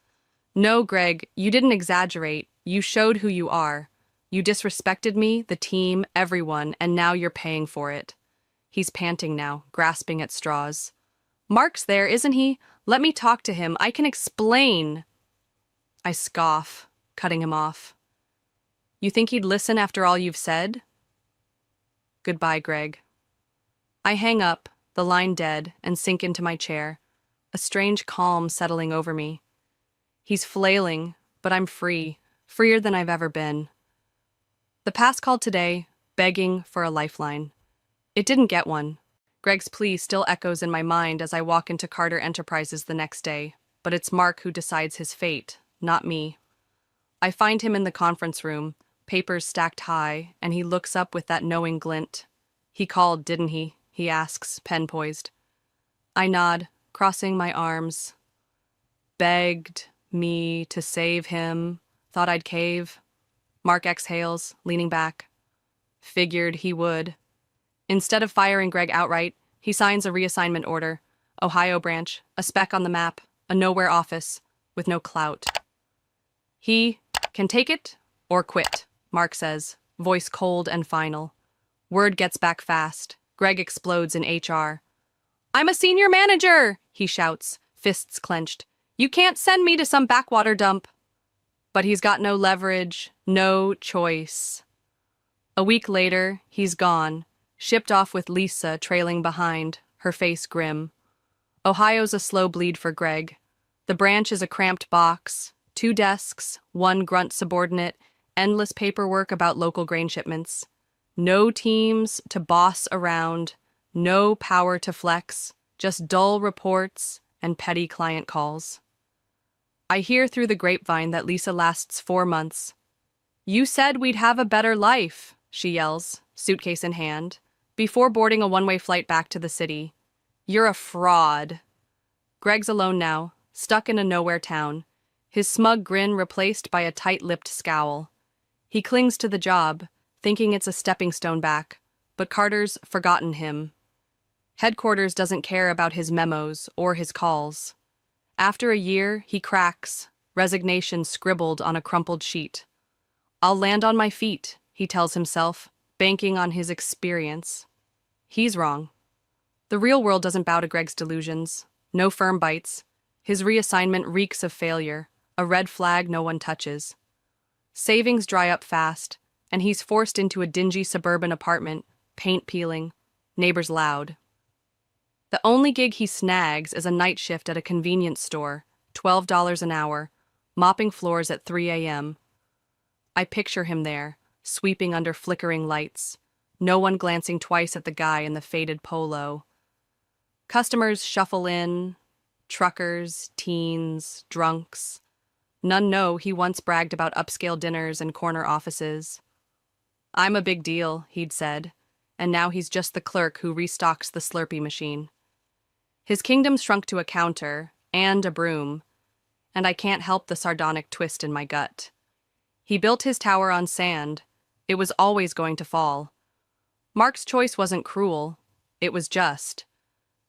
No, Greg, you didn't exaggerate. You showed who you are. You disrespected me, the team, everyone, and now you're paying for it. He's panting now, grasping at straws. Mark's there, isn't he? Let me talk to him. I can explain. I scoff, cutting him off. You think he'd listen after all you've said? Goodbye, Greg. I hang up, the line dead, and sink into my chair. a strange calm settling over me. He's flailing, but I'm free, freer than I've ever been. The past called today, begging for a lifeline. It didn't get one. Greg's plea still echoes in my mind as I walk into Carter Enterprises the next day, but it's Mark who decides his fate, not me. I find him in the conference room, papers stacked high, and he looks up with that knowing glint. "He called, didn't he?" he asks, pen poised. I nod, crossing my arms. Begged me to save him, thought I'd cave. Mark exhales, leaning back. Figured he would. Instead of firing Greg outright, he signs a reassignment order. Ohio branch, a speck on the map, a nowhere office, with no clout. He can take it or quit, Mark says, voice cold and final. Word gets back fast. Greg explodes in HR. "I'm a senior manager," he shouts, fists clenched. "You can't send me to some backwater dump." But he's got no leverage, no choice. A week later, he's gone, shipped off with Lisa trailing behind, her face grim. Ohio's a slow bleed for Greg. The branch is a cramped box, 2 desks, 1 grunt subordinate, endless paperwork about local grain shipments. No teams to boss around, no power to flex, just dull reports and petty client calls. I hear through the grapevine that Lisa lasts 4 months. "You said we'd have a better life," she yells, suitcase in hand, before boarding a one-way flight back to the city. "You're a fraud." Greg's alone now, stuck in a nowhere town, his smug grin replaced by a tight-lipped scowl. He clings to the job, thinking it's a stepping stone back, but Carter's forgotten him. Headquarters doesn't care about his memos or his calls. After a year, he cracks, resignation scribbled on a crumpled sheet. "I'll land on my feet," he tells himself, banking on his experience. He's wrong. The real world doesn't bow to Greg's delusions. No firm bites. His reassignment reeks of failure, a red flag no one touches. Savings dry up fast, and he's forced into a dingy suburban apartment, paint peeling, neighbors loud. The only gig he snags is a night shift at a convenience store, $12 an hour, mopping floors at 3 a.m. I picture him there, sweeping under flickering lights, no one glancing twice at the guy in the faded polo. Customers shuffle in, truckers, teens, drunks. None know he once bragged about upscale dinners and corner offices. "I'm a big deal," he'd said, and now he's just the clerk who restocks the Slurpee machine. His kingdom shrunk to a counter and a broom, and I can't help the sardonic twist in my gut. He built his tower on sand. It was always going to fall. Mark's choice wasn't cruel. It was just.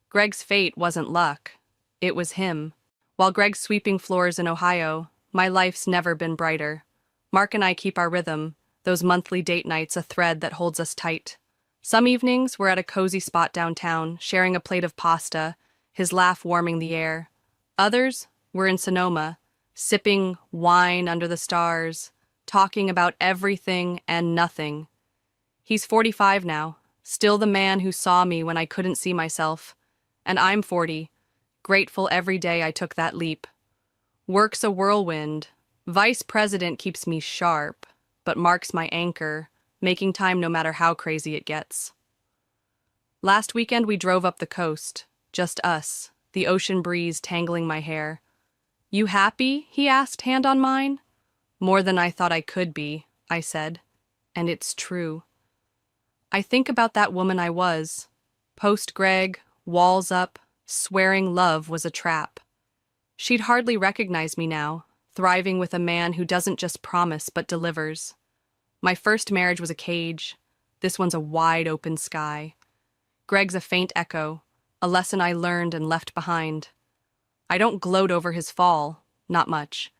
Greg's fate wasn't luck. It was him. While Greg's sweeping floors in Ohio, my life's never been brighter. Mark and I keep our rhythm, those monthly date nights a thread that holds us tight. Some evenings we're at a cozy spot downtown, sharing a plate of pasta, his laugh warming the air. Others, we're in Sonoma, sipping wine under the stars, talking about everything and nothing. He's 45 now, still the man who saw me when I couldn't see myself. And I'm 40, grateful every day I took that leap. Work's a whirlwind. Vice president keeps me sharp, but Mark's my anchor, making time no matter how crazy it gets. Last weekend we drove up the coast, just us, the ocean breeze tangling my hair. "You happy?" he asked, hand on mine. "More than I thought I could be," I said, and it's true. I think about that woman I was, post-Greg, walls up, swearing love was a trap. She'd hardly recognize me now, thriving with a man who doesn't just promise but delivers. My first marriage was a cage. This one's a wide open sky. Greg's a faint echo, a lesson I learned and left behind. I don't gloat over his fall, not much,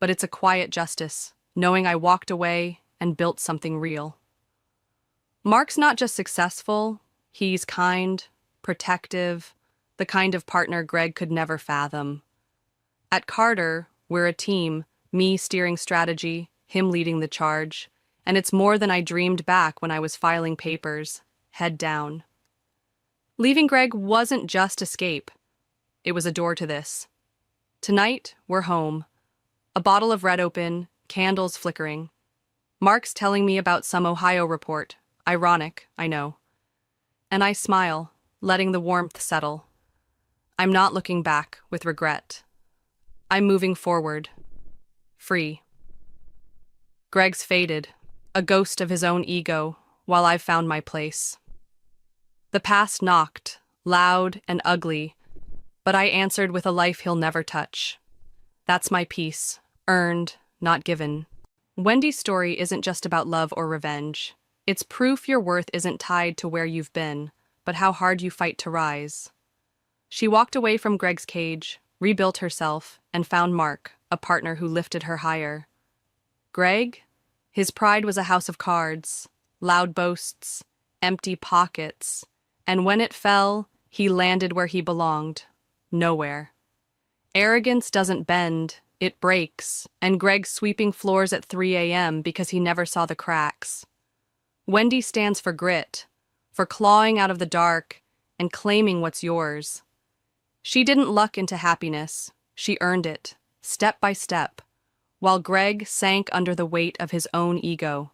but it's a quiet justice, knowing I walked away and built something real. Mark's not just successful, he's kind, protective, the kind of partner Greg could never fathom. At Carter, we're a team, me steering strategy, him leading the charge, and it's more than I dreamed back when I was filing papers, head down. Leaving Greg wasn't just escape. it was a door to this. Tonight, we're home. A bottle of red open, candles flickering. Mark's telling me about some Ohio report. Ironic, I know. And I smile, letting the warmth settle. I'm not looking back with regret. I'm moving forward. Free. Greg's faded, a ghost of his own ego, while I've found my place. The past knocked, loud and ugly, but I answered with a life he'll never touch. That's my peace, earned, not given. Wendy's story isn't just about love or revenge. It's proof your worth isn't tied to where you've been, but how hard you fight to rise. She walked away from Greg's cage, rebuilt herself, and found Mark, a partner who lifted her higher. Greg? His pride was a house of cards, loud boasts, empty pockets, and when it fell, he landed where he belonged. Nowhere. Arrogance doesn't bend, it breaks, and Greg's sweeping floors at 3 a.m. because he never saw the cracks. Wendy stands for grit, for clawing out of the dark and claiming what's yours. She didn't luck into happiness, she earned it, step by step, while Greg sank under the weight of his own ego.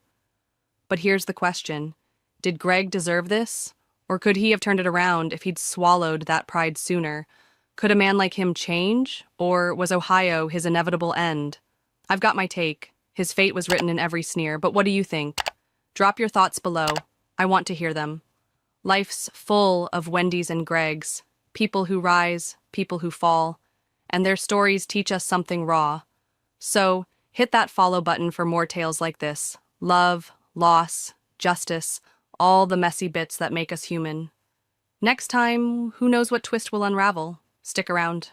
But here's the question. Did Greg deserve this? Or could he have turned it around if he'd swallowed that pride sooner? Could a man like him change? Or was Ohio his inevitable end? I've got my take. His fate was written in every sneer, but what do you think? Drop your thoughts below. I want to hear them. Life's full of Wendy's and Gregs, people who rise, people who fall, and their stories teach us something raw. So, hit that follow button for more tales like this. Love, loss, justice, all the messy bits that make us human. Next time, who knows what twist will unravel? Stick around.